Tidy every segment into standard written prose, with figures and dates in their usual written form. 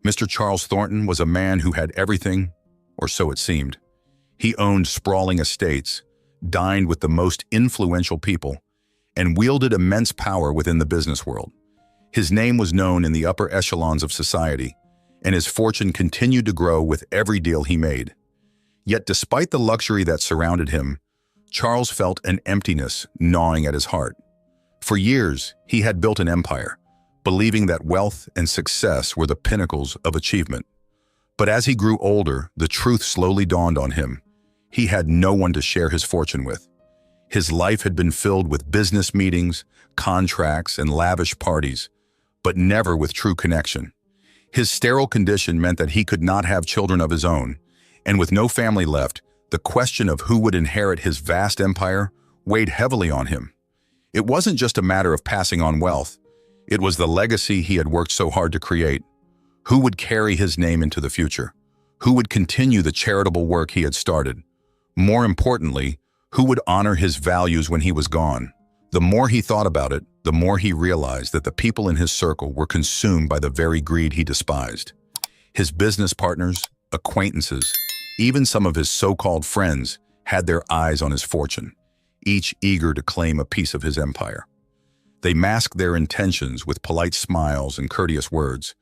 Mr. Charles Thornton was a man who had everything, or so it seemed. He owned sprawling estates, dined with the most influential people, and wielded immense power within the business world. His name was known in the upper echelons of society, and his fortune continued to grow with every deal he made. Yet despite the luxury that surrounded him, Charles felt an emptiness gnawing at his heart. For years, he had built an empire, believing that wealth and success were the pinnacles of achievement. But as he grew older, the truth slowly dawned on him. He had no one to share his fortune with. His life had been filled with business meetings, contracts, and lavish parties, but never with true connection. His sterile condition meant that he could not have children of his own, and with no family left, the question of who would inherit his vast empire weighed heavily on him. It wasn't just a matter of passing on wealth. It was the legacy he had worked so hard to create. Who would carry his name into the future? Who would continue the charitable work he had started? More importantly, who would honor his values when he was gone? The more he thought about it, the more he realized that the people in his circle were consumed by the very greed he despised. His business partners, acquaintances, even some of his so-called friends had their eyes on his fortune, each eager to claim a piece of his empire. They masked their intentions with polite smiles and courteous words,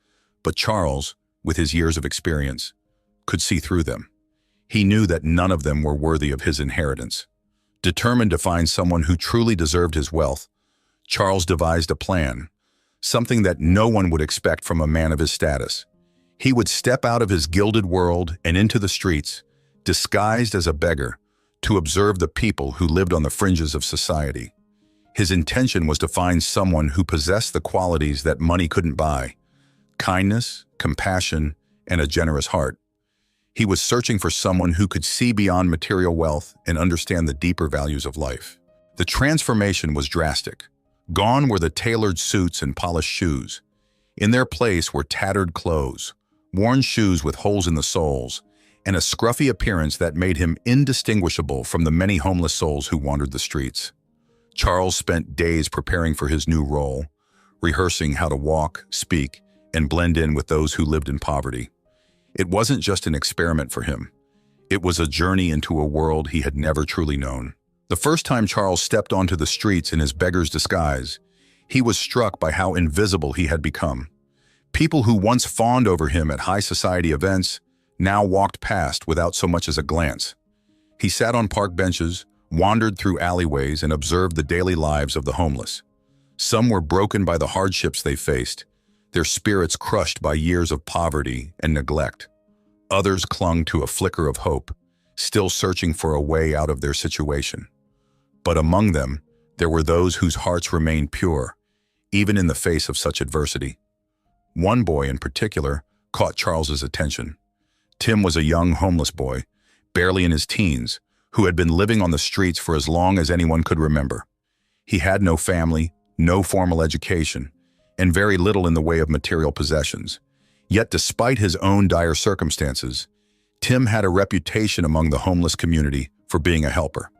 but Charles, with his years of experience, could see through them. He knew that none of them were worthy of his inheritance. Determined to find someone who truly deserved his wealth, Charles devised a plan, something that no one would expect from a man of his status. He would step out of his gilded world and into the streets, disguised as a beggar, to observe the people who lived on the fringes of society. His intention was to find someone who possessed the qualities that money couldn't buy: kindness, compassion, and a generous heart. He was searching for someone who could see beyond material wealth and understand the deeper values of life. The transformation was drastic. Gone were the tailored suits and polished shoes. In their place were tattered clothes, worn shoes with holes in the soles, and a scruffy appearance that made him indistinguishable from the many homeless souls who wandered the streets. Charles spent days preparing for his new role, rehearsing how to walk, speak, and blend in with those who lived in poverty. It wasn't just an experiment for him. It was a journey into a world he had never truly known. The first time Charles stepped onto the streets in his beggar's disguise, he was struck by how invisible he had become. People who once fawned over him at high society events now walked past without so much as a glance. He sat on park benches, wandered through alleyways, and observed the daily lives of the homeless. Some were broken by the hardships they faced, their spirits crushed by years of poverty and neglect. Others clung to a flicker of hope, still searching for a way out of their situation. But among them, there were those whose hearts remained pure, even in the face of such adversity. One boy in particular caught Charles's attention. Tim was a young homeless boy, barely in his teens, who had been living on the streets for as long as anyone could remember. He had no family, no formal education, and very little in the way of material possessions. Yet despite his own dire circumstances, Tim had a reputation among the homeless community for being a helper.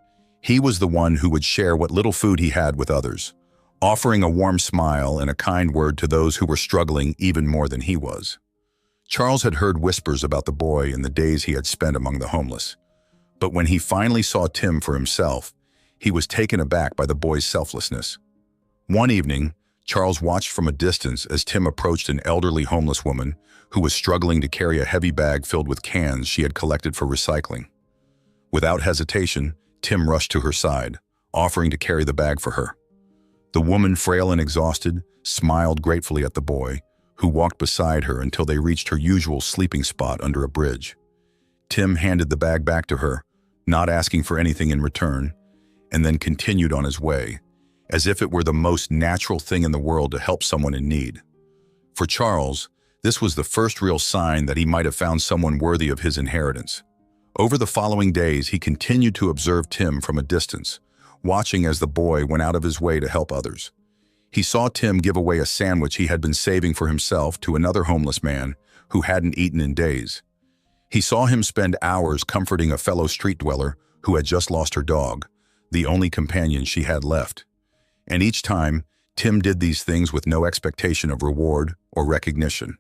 He was the one who would share what little food he had with others, offering a warm smile and a kind word to those who were struggling even more than he was. Charles had heard whispers about the boy in the days he had spent among the homeless. But when he finally saw Tim for himself, he was taken aback by the boy's selflessness. One evening, Charles watched from a distance as Tim approached an elderly homeless woman who was struggling to carry a heavy bag filled with cans she had collected for recycling. Without hesitation, Tim rushed to her side, offering to carry the bag for her. The woman, frail and exhausted, smiled gratefully at the boy, who walked beside her until they reached her usual sleeping spot under a bridge. Tim handed the bag back to her, not asking for anything in return, and then continued on his way, as if it were the most natural thing in the world to help someone in need. For Charles, this was the first real sign that he might have found someone worthy of his inheritance. Over the following days, he continued to observe Tim from a distance, watching as the boy went out of his way to help others. He saw Tim give away a sandwich he had been saving for himself to another homeless man who hadn't eaten in days. He saw him spend hours comforting a fellow street dweller who had just lost her dog, the only companion she had left. And each time, Tim did these things with no expectation of reward or recognition.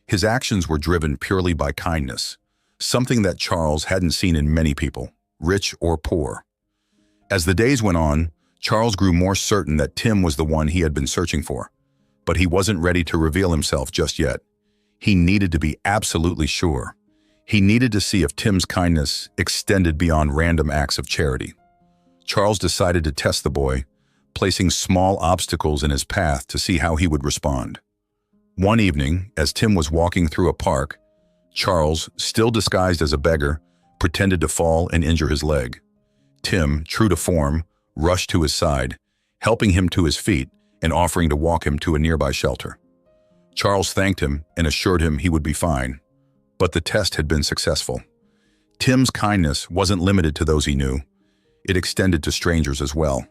His actions were driven purely by kindness, something that Charles hadn't seen in many people, rich or poor. As the days went on, Charles grew more certain that Tim was the one he had been searching for, but he wasn't ready to reveal himself just yet. He needed to be absolutely sure. He needed to see if Tim's kindness extended beyond random acts of charity. Charles decided to test the boy, placing small obstacles in his path to see how he would respond. One evening, as Tim was walking through a park, Charles, still disguised as a beggar, pretended to fall and injure his leg. Tim, true to form, rushed to his side, helping him to his feet and offering to walk him to a nearby shelter. Charles thanked him and assured him he would be fine. But the test had been successful. Tim's kindness wasn't limited to those he knew. It extended to strangers as well.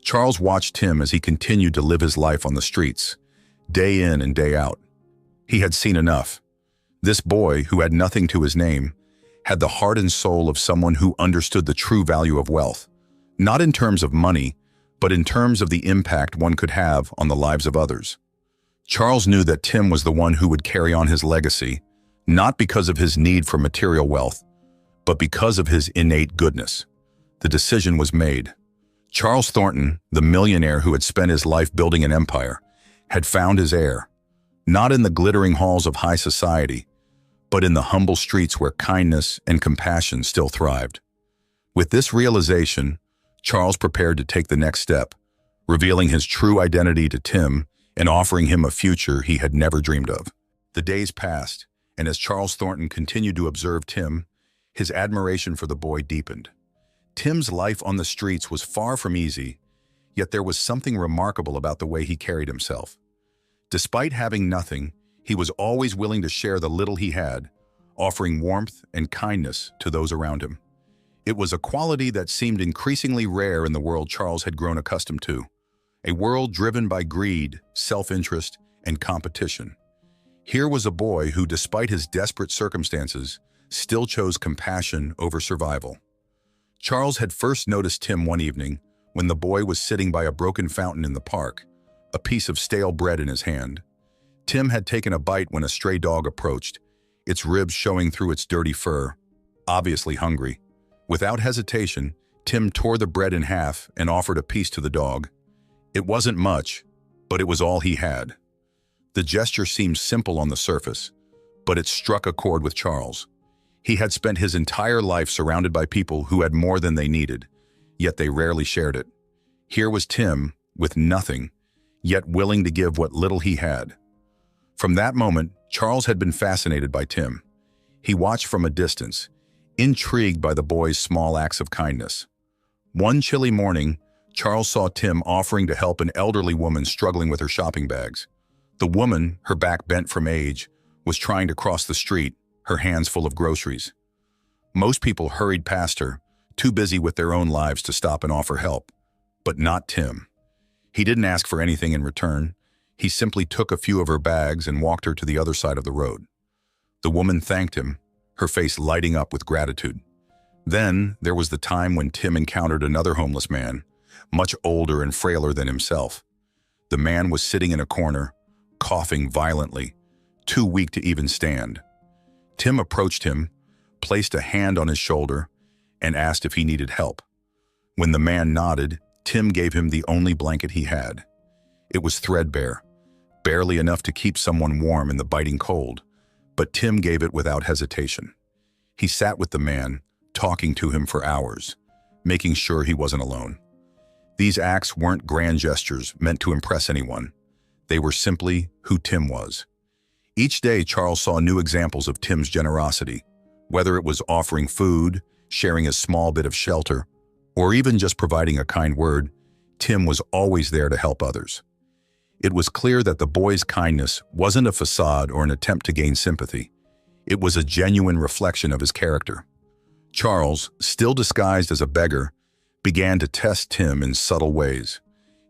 Charles watched Tim as he continued to live his life on the streets, day in and day out. He had seen enough. This boy, who had nothing to his name, had the heart and soul of someone who understood the true value of wealth, not in terms of money, but in terms of the impact one could have on the lives of others. Charles knew that Tim was the one who would carry on his legacy, not because of his need for material wealth, but because of his innate goodness. The decision was made. Charles Thornton, the millionaire who had spent his life building an empire, had found his heir, not in the glittering halls of high society, but in the humble streets where kindness and compassion still thrived. With this realization, Charles prepared to take the next step, revealing his true identity to Tim and offering him a future he had never dreamed of. The days passed, and as Charles Thornton continued to observe Tim, his admiration for the boy deepened. Tim's life on the streets was far from easy, yet there was something remarkable about the way he carried himself. Despite having nothing, he was always willing to share the little he had, offering warmth and kindness to those around him. It was a quality that seemed increasingly rare in the world Charles had grown accustomed to, a world driven by greed, self-interest, and competition. Here was a boy who, despite his desperate circumstances, still chose compassion over survival. Charles had first noticed Tim one evening when the boy was sitting by a broken fountain in the park, a piece of stale bread in his hand. Tim had taken a bite when a stray dog approached, its ribs showing through its dirty fur, obviously hungry. Without hesitation, Tim tore the bread in half and offered a piece to the dog. It wasn't much, but it was all he had. The gesture seemed simple on the surface, but it struck a chord with Charles. He had spent his entire life surrounded by people who had more than they needed, yet they rarely shared it. Here was Tim, with nothing, yet willing to give what little he had. From that moment, Charles had been fascinated by Tim. He watched from a distance, intrigued by the boy's small acts of kindness. One chilly morning, Charles saw Tim offering to help an elderly woman struggling with her shopping bags. The woman, her back bent from age, was trying to cross the street, her hands full of groceries. Most people hurried past her, too busy with their own lives to stop and offer help. But not Tim. He didn't ask for anything in return. He simply took a few of her bags and walked her to the other side of the road. The woman thanked him, her face lighting up with gratitude. Then there was the time when Tim encountered another homeless man, much older and frailer than himself. The man was sitting in a corner, coughing violently, too weak to even stand. Tim approached him, placed a hand on his shoulder, and asked if he needed help. When the man nodded, Tim gave him the only blanket he had. It was threadbare, barely enough to keep someone warm in the biting cold, but Tim gave it without hesitation. He sat with the man, talking to him for hours, making sure he wasn't alone. These acts weren't grand gestures meant to impress anyone. They were simply who Tim was. Each day, Charles saw new examples of Tim's generosity, whether it was offering food, sharing a small bit of shelter, or even just providing a kind word. Tim was always there to help others. It was clear that the boy's kindness wasn't a facade or an attempt to gain sympathy. It was a genuine reflection of his character. Charles, still disguised as a beggar, began to test Tim in subtle ways.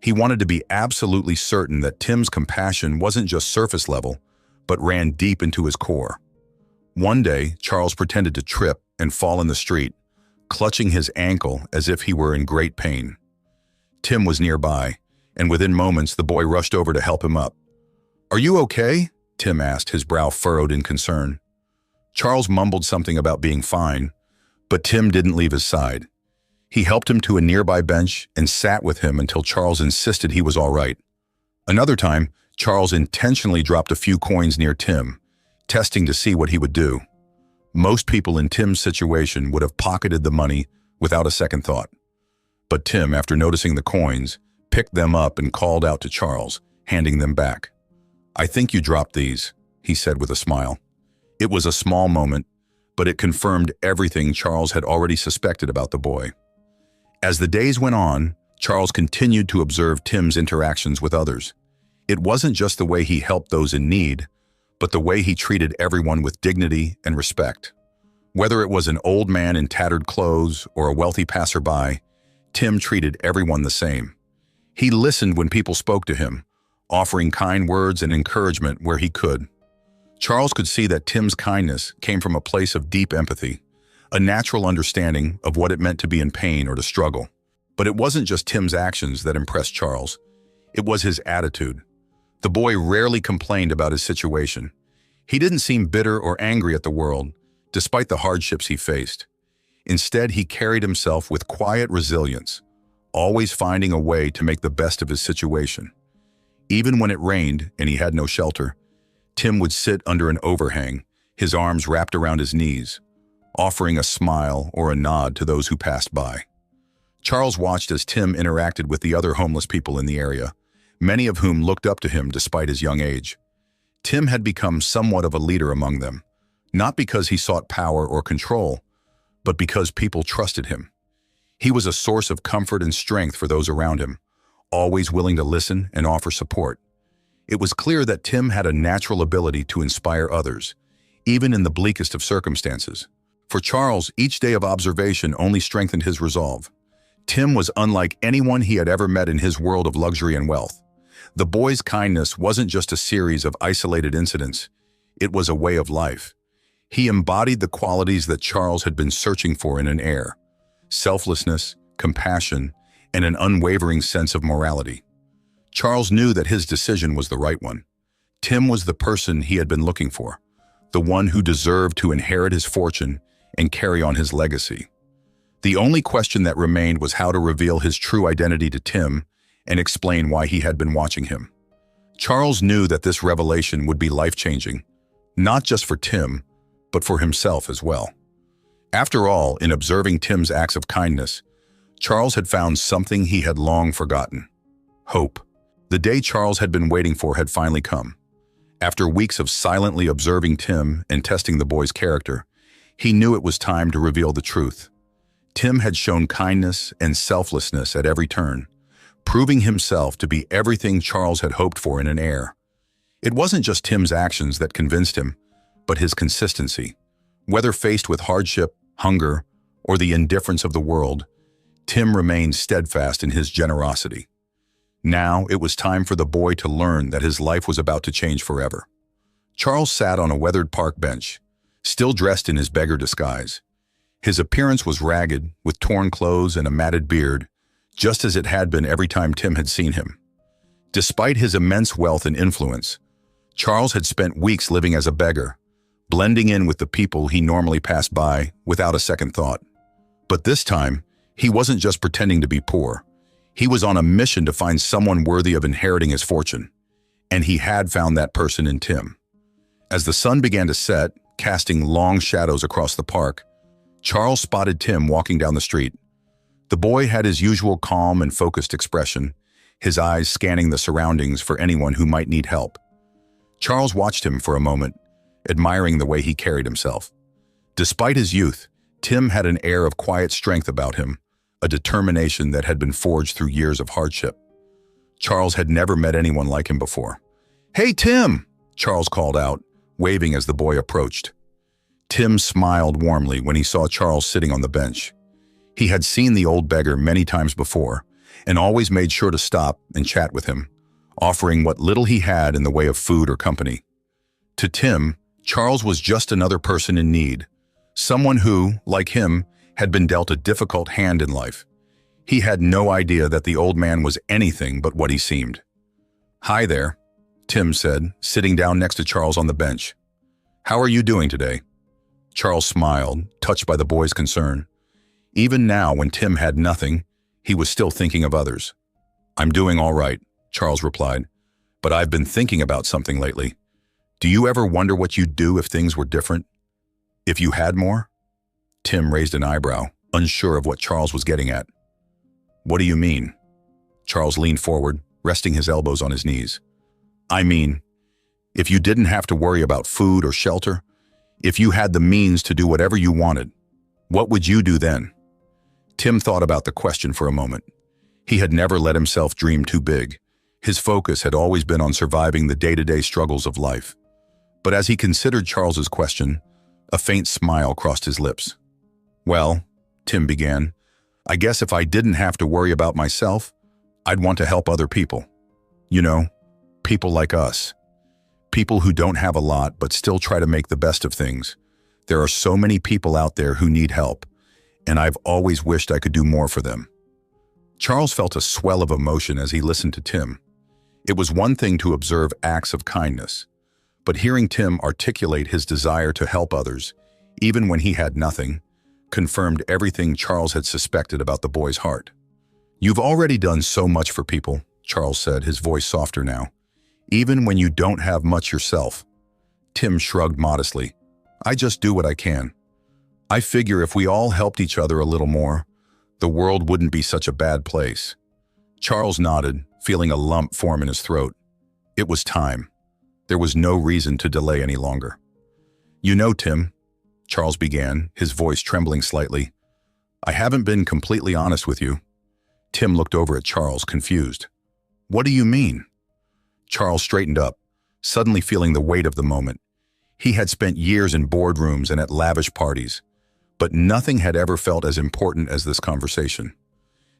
He wanted to be absolutely certain that Tim's compassion wasn't just surface level, but ran deep into his core. One day, Charles pretended to trip and fall in the street, clutching his ankle as if he were in great pain. Tim was nearby, and within moments the boy rushed over to help him up. "Are you okay?" Tim asked, his brow furrowed in concern. Charles mumbled something about being fine, but Tim didn't leave his side. He helped him to a nearby bench and sat with him until Charles insisted he was all right. Another time, Charles intentionally dropped a few coins near Tim, testing to see what he would do. Most people in Tim's situation would have pocketed the money without a second thought. But Tim, after noticing the coins, picked them up and called out to Charles, handing them back. "I think you dropped these," he said with a smile. It was a small moment, but it confirmed everything Charles had already suspected about the boy. As the days went on, Charles continued to observe Tim's interactions with others. It wasn't just the way he helped those in need, but the way he treated everyone with dignity and respect. Whether it was an old man in tattered clothes or a wealthy passerby, Tim treated everyone the same. He listened when people spoke to him, offering kind words and encouragement where he could. Charles could see that Tim's kindness came from a place of deep empathy, a natural understanding of what it meant to be in pain or to struggle. But it wasn't just Tim's actions that impressed Charles. It was his attitude. The boy rarely complained about his situation. He didn't seem bitter or angry at the world, despite the hardships he faced. Instead, he carried himself with quiet resilience, always finding a way to make the best of his situation. Even when it rained and he had no shelter, Tim would sit under an overhang, his arms wrapped around his knees, offering a smile or a nod to those who passed by. Charles watched as Tim interacted with the other homeless people in the area, many of whom looked up to him despite his young age. Tim had become somewhat of a leader among them, not because he sought power or control, but because people trusted him. He was a source of comfort and strength for those around him, always willing to listen and offer support. It was clear that Tim had a natural ability to inspire others, even in the bleakest of circumstances. For Charles, each day of observation only strengthened his resolve. Tim was unlike anyone he had ever met in his world of luxury and wealth. The boy's kindness wasn't just a series of isolated incidents. It was a way of life. He embodied the qualities that Charles had been searching for in an heir: selflessness, compassion, and an unwavering sense of morality. Charles knew that his decision was the right one. Tim was the person he had been looking for, the one who deserved to inherit his fortune and carry on his legacy. The only question that remained was how to reveal his true identity to Tim and explain why he had been watching him. Charles knew that this revelation would be life-changing, not just for Tim, but for himself as well. After all, in observing Tim's acts of kindness, Charles had found something he had long forgotten: hope. The day Charles had been waiting for had finally come. After weeks of silently observing Tim and testing the boy's character, he knew it was time to reveal the truth. Tim had shown kindness and selflessness at every turn, proving himself to be everything Charles had hoped for in an heir. It wasn't just Tim's actions that convinced him, but his consistency. Whether faced with hardship, hunger, or the indifference of the world, Tim remained steadfast in his generosity. Now it was time for the boy to learn that his life was about to change forever. Charles sat on a weathered park bench, still dressed in his beggar disguise. His appearance was ragged, with torn clothes and a matted beard, just as it had been every time Tim had seen him. Despite his immense wealth and influence, Charles had spent weeks living as a beggar, blending in with the people he normally passed by without a second thought. But this time, he wasn't just pretending to be poor. He was on a mission to find someone worthy of inheriting his fortune, and he had found that person in Tim. As the sun began to set, casting long shadows across the park, Charles spotted Tim walking down the street. The boy had his usual calm and focused expression, his eyes scanning the surroundings for anyone who might need help. Charles watched him for a moment, admiring the way he carried himself. Despite his youth, Tim had an air of quiet strength about him, a determination that had been forged through years of hardship. Charles had never met anyone like him before. "Hey, Tim!" Charles called out, waving as the boy approached. Tim smiled warmly when he saw Charles sitting on the bench. He had seen the old beggar many times before, and always made sure to stop and chat with him, offering what little he had in the way of food or company. To Tim, Charles was just another person in need, someone who, like him, had been dealt a difficult hand in life. He had no idea that the old man was anything but what he seemed. "Hi there," Tim said, sitting down next to Charles on the bench. "How are you doing today?" Charles smiled, touched by the boy's concern. Even now, when Tim had nothing, he was still thinking of others. "I'm doing all right," Charles replied, "but I've been thinking about something lately. Do you ever wonder what you'd do if things were different? If you had more?" Tim raised an eyebrow, unsure of what Charles was getting at. "What do you mean?" Charles leaned forward, resting his elbows on his knees. "I mean, if you didn't have to worry about food or shelter, if you had the means to do whatever you wanted, what would you do then?" Tim thought about the question for a moment. He had never let himself dream too big. His focus had always been on surviving the day-to-day struggles of life. But as he considered Charles's question, a faint smile crossed his lips. "Well," Tim began, "I guess if I didn't have to worry about myself, I'd want to help other people. You know, people like us. People who don't have a lot but still try to make the best of things. There are so many people out there who need help, and I've always wished I could do more for them." Charles felt a swell of emotion as he listened to Tim. It was one thing to observe acts of kindness, but hearing Tim articulate his desire to help others, even when he had nothing, confirmed everything Charles had suspected about the boy's heart. "You've already done so much for people," Charles said, his voice softer now, "even when you don't have much yourself." Tim shrugged modestly. "I just do what I can. I figure if we all helped each other a little more, the world wouldn't be such a bad place." Charles nodded, feeling a lump form in his throat. It was time. There was no reason to delay any longer. "You know, Tim," Charles began, his voice trembling slightly, "I haven't been completely honest with you." Tim looked over at Charles, confused. "What do you mean?" Charles straightened up, suddenly feeling the weight of the moment. He had spent years in boardrooms and at lavish parties, but nothing had ever felt as important as this conversation.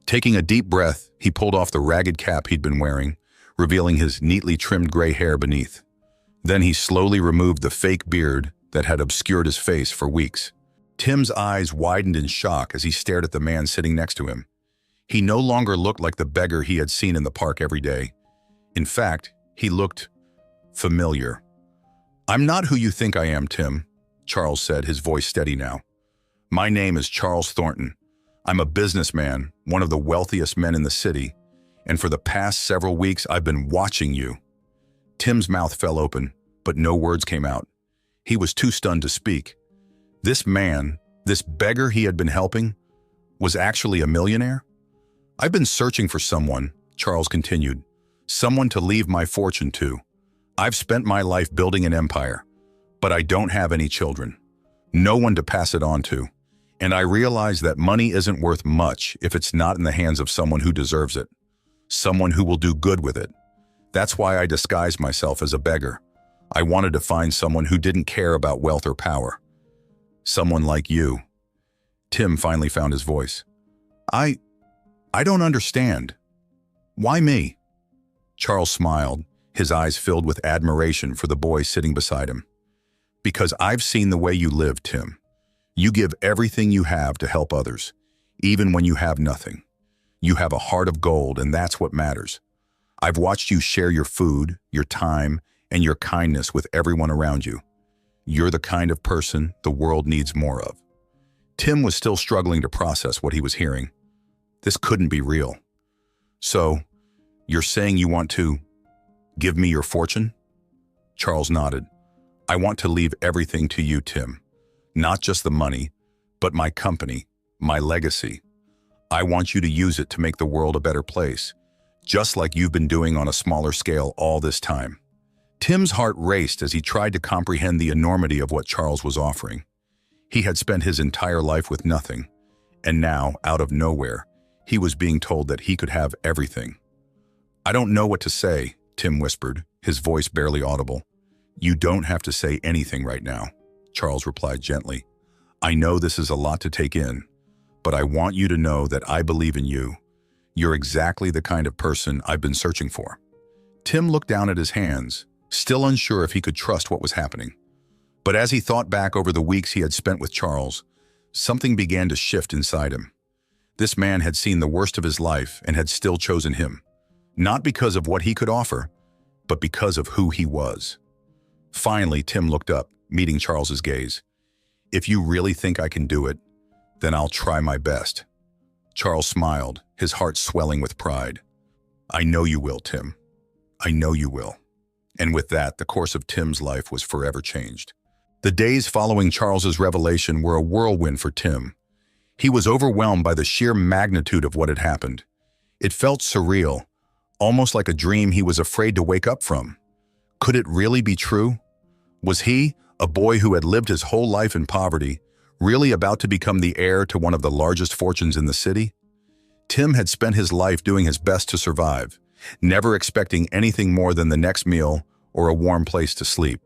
Taking a deep breath, he pulled off the ragged cap he'd been wearing, revealing his neatly trimmed gray hair beneath. Then he slowly removed the fake beard that had obscured his face for weeks. Tim's eyes widened in shock as he stared at the man sitting next to him. He no longer looked like the beggar he had seen in the park every day. In fact, he looked familiar. "I'm not who you think I am, Tim," Charles said, his voice steady now. "My name is Charles Thornton. I'm a businessman, one of the wealthiest men in the city, and for the past several weeks I've been watching you." Tim's mouth fell open, but no words came out. He was too stunned to speak. This man, this beggar he had been helping, was actually a millionaire? "I've been searching for someone," Charles continued, "someone to leave my fortune to. I've spent my life building an empire, but I don't have any children. No one to pass it on to. And I realize that money isn't worth much if it's not in the hands of someone who deserves it, someone who will do good with it. That's why I disguised myself as a beggar. I wanted to find someone who didn't care about wealth or power. Someone like you." Tim finally found his voice. I don't understand. Why me?" Charles smiled, his eyes filled with admiration for the boy sitting beside him. "Because I've seen the way you live, Tim. You give everything you have to help others, even when you have nothing. You have a heart of gold, and that's what matters. I've watched you share your food, your time, and your kindness with everyone around you. You're the kind of person the world needs more of." Tim was still struggling to process what he was hearing. This couldn't be real. "So, you're saying you want to give me your fortune?" Charles nodded. "I want to leave everything to you, Tim. Not just the money, but my company, my legacy. I want you to use it to make the world a better place, just like you've been doing on a smaller scale all this time." Tim's heart raced as he tried to comprehend the enormity of what Charles was offering. He had spent his entire life with nothing, and now, out of nowhere, he was being told that he could have everything. "I don't know what to say," Tim whispered, his voice barely audible. "You don't have to say anything right now," Charles replied gently. "I know this is a lot to take in, but I want you to know that I believe in you. You're exactly the kind of person I've been searching for." Tim looked down at his hands, still unsure if he could trust what was happening. But as he thought back over the weeks he had spent with Charles, something began to shift inside him. This man had seen the worst of his life and had still chosen him, not because of what he could offer, but because of who he was. Finally, Tim looked up, meeting Charles's gaze. "If you really think I can do it, then I'll try my best." Charles smiled, his heart swelling with pride. "I know you will, Tim. I know you will." And with that, the course of Tim's life was forever changed. The days following Charles's revelation were a whirlwind for Tim. He was overwhelmed by the sheer magnitude of what had happened. It felt surreal, almost like a dream he was afraid to wake up from. Could it really be true? Was he, a boy who had lived his whole life in poverty, really about to become the heir to one of the largest fortunes in the city? Tim had spent his life doing his best to survive, never expecting anything more than the next meal or a warm place to sleep.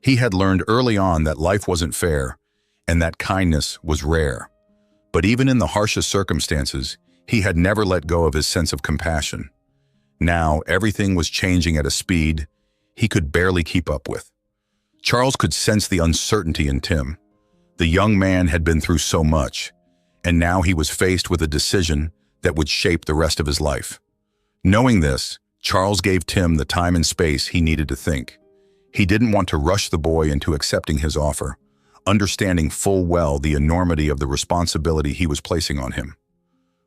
He had learned early on that life wasn't fair and that kindness was rare. But even in the harshest circumstances, he had never let go of his sense of compassion. Now, everything was changing at a speed he could barely keep up with. Charles could sense the uncertainty in Tim. The young man had been through so much, and now he was faced with a decision that would shape the rest of his life. Knowing this, Charles gave Tim the time and space he needed to think. He didn't want to rush the boy into accepting his offer, understanding full well the enormity of the responsibility he was placing on him.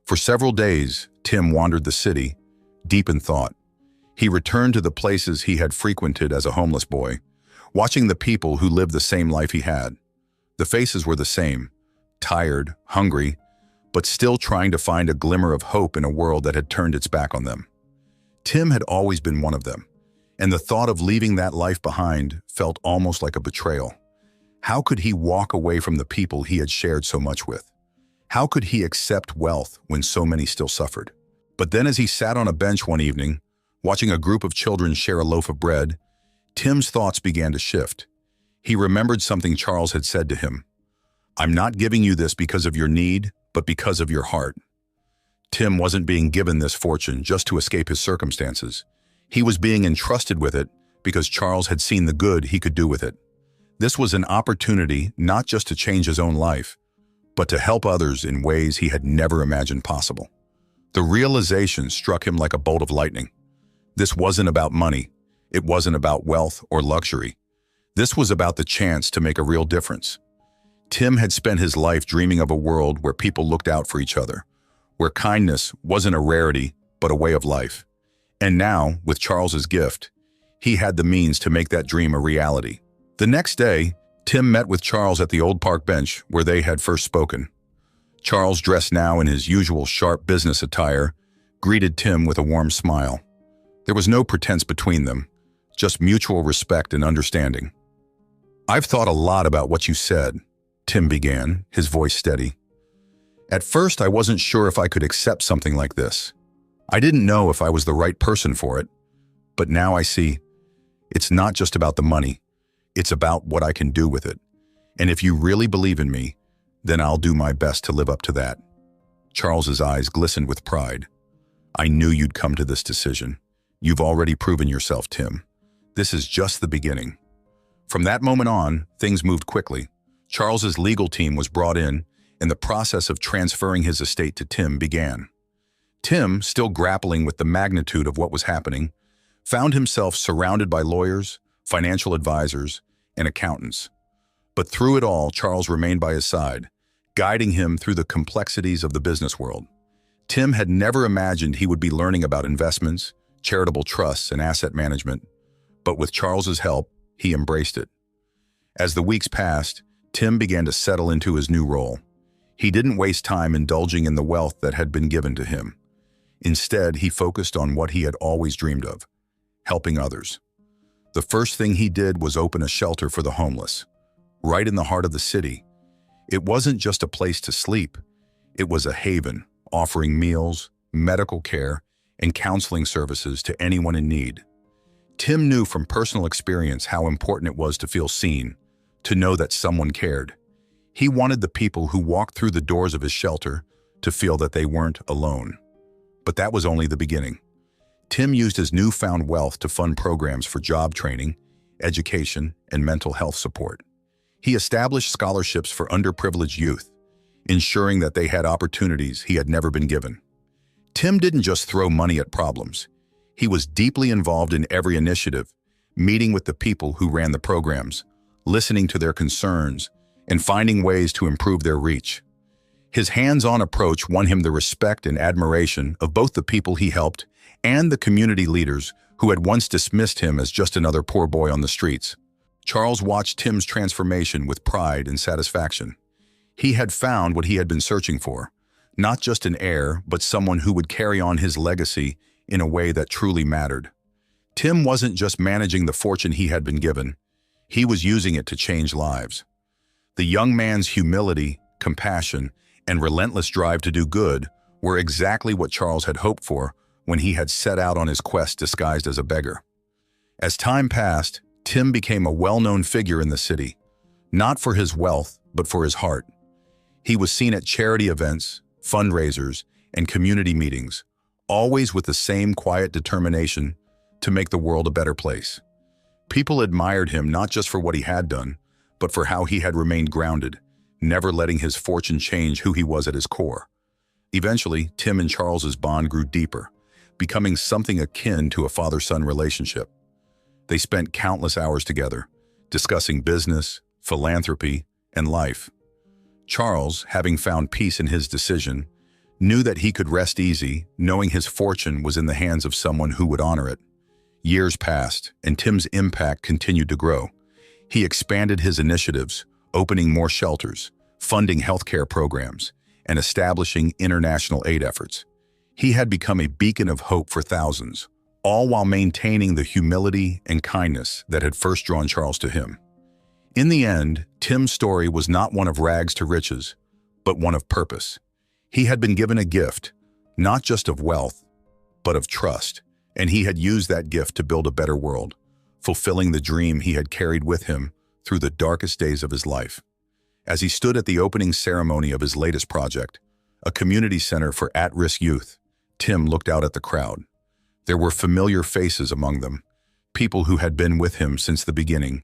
For several days, Tim wandered the city, deep in thought. He returned to the places he had frequented as a homeless boy, watching the people who lived the same life he had. The faces were the same, tired, hungry, but still trying to find a glimmer of hope in a world that had turned its back on them. Tim had always been one of them, and the thought of leaving that life behind felt almost like a betrayal. How could he walk away from the people he had shared so much with? How could he accept wealth when so many still suffered? But then as he sat on a bench one evening, watching a group of children share a loaf of bread, Tim's thoughts began to shift. He remembered something Charles had said to him. "I'm not giving you this because of your need, but because of your heart." Tim wasn't being given this fortune just to escape his circumstances. He was being entrusted with it because Charles had seen the good he could do with it. This was an opportunity not just to change his own life, but to help others in ways he had never imagined possible. The realization struck him like a bolt of lightning. This wasn't about money. It wasn't about wealth or luxury. This was about the chance to make a real difference. Tim had spent his life dreaming of a world where people looked out for each other, where kindness wasn't a rarity, but a way of life. And now, with Charles's gift, he had the means to make that dream a reality. The next day, Tim met with Charles at the old park bench where they had first spoken. Charles, dressed now in his usual sharp business attire, greeted Tim with a warm smile. There was no pretense between them, just mutual respect and understanding. "I've thought a lot about what you said," Tim began, his voice steady. "At first, I wasn't sure if I could accept something like this. I didn't know if I was the right person for it, but now I see it's not just about the money. It's about what I can do with it. And if you really believe in me, then I'll do my best to live up to that." Charles's eyes glistened with pride. "I knew you'd come to this decision. You've already proven yourself, Tim. This is just the beginning." From that moment on, things moved quickly. Charles's legal team was brought in, and the process of transferring his estate to Tim began. Tim, still grappling with the magnitude of what was happening, found himself surrounded by lawyers, financial advisors, and accountants. But through it all, Charles remained by his side, guiding him through the complexities of the business world. Tim had never imagined he would be learning about investments, charitable trusts, and asset management, but with Charles's help, he embraced it. As the weeks passed, Tim began to settle into his new role. He didn't waste time indulging in the wealth that had been given to him. Instead, he focused on what he had always dreamed of, helping others. The first thing he did was open a shelter for the homeless, right in the heart of the city. It wasn't just a place to sleep. It was a haven, offering meals, medical care, and counseling services to anyone in need. Tim knew from personal experience how important it was to feel seen, to know that someone cared. He wanted the people who walked through the doors of his shelter to feel that they weren't alone. But that was only the beginning. Tim used his newfound wealth to fund programs for job training, education, and mental health support. He established scholarships for underprivileged youth, ensuring that they had opportunities he had never been given. Tim didn't just throw money at problems. He was deeply involved in every initiative, meeting with the people who ran the programs, listening to their concerns, and finding ways to improve their reach. His hands-on approach won him the respect and admiration of both the people he helped and the community leaders who had once dismissed him as just another poor boy on the streets. Charles watched Tim's transformation with pride and satisfaction. He had found what he had been searching for, not just an heir, but someone who would carry on his legacy in a way that truly mattered. Tim wasn't just managing the fortune he had been given, he was using it to change lives. The young man's humility, compassion, and relentless drive to do good were exactly what Charles had hoped for when he had set out on his quest disguised as a beggar. As time passed, Tim became a well-known figure in the city, not for his wealth, but for his heart. He was seen at charity events, fundraisers, and community meetings, always with the same quiet determination to make the world a better place. People admired him not just for what he had done, but for how he had remained grounded, never letting his fortune change who he was at his core. Eventually, Tim and Charles's bond grew deeper, becoming something akin to a father-son relationship. They spent countless hours together, discussing business, philanthropy, and life. Charles, having found peace in his decision, knew that he could rest easy, knowing his fortune was in the hands of someone who would honor it. Years passed, and Tim's impact continued to grow. He expanded his initiatives, opening more shelters, funding healthcare programs, and establishing international aid efforts. He had become a beacon of hope for thousands, all while maintaining the humility and kindness that had first drawn Charles to him. In the end, Tim's story was not one of rags to riches, but one of purpose. He had been given a gift, not just of wealth, but of trust, and he had used that gift to build a better world, fulfilling the dream he had carried with him through the darkest days of his life. As he stood at the opening ceremony of his latest project, a community center for at-risk youth, Tim looked out at the crowd. There were familiar faces among them, people who had been with him since the beginning,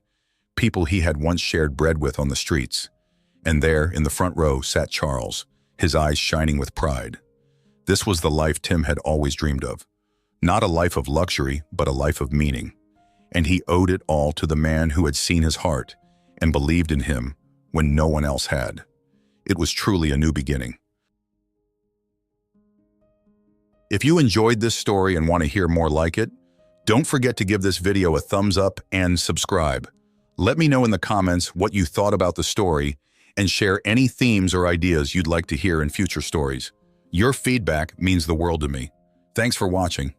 people he had once shared bread with on the streets. And there, in the front row, sat Charles, his eyes shining with pride. This was the life Tim had always dreamed of. Not a life of luxury, but a life of meaning. And he owed it all to the man who had seen his heart and believed in him when no one else had. It was truly a new beginning. If you enjoyed this story and want to hear more like it, don't forget to give this video a thumbs up and subscribe. Let me know in the comments what you thought about the story and share any themes or ideas you'd like to hear in future stories. Your feedback means the world to me. Thanks for watching.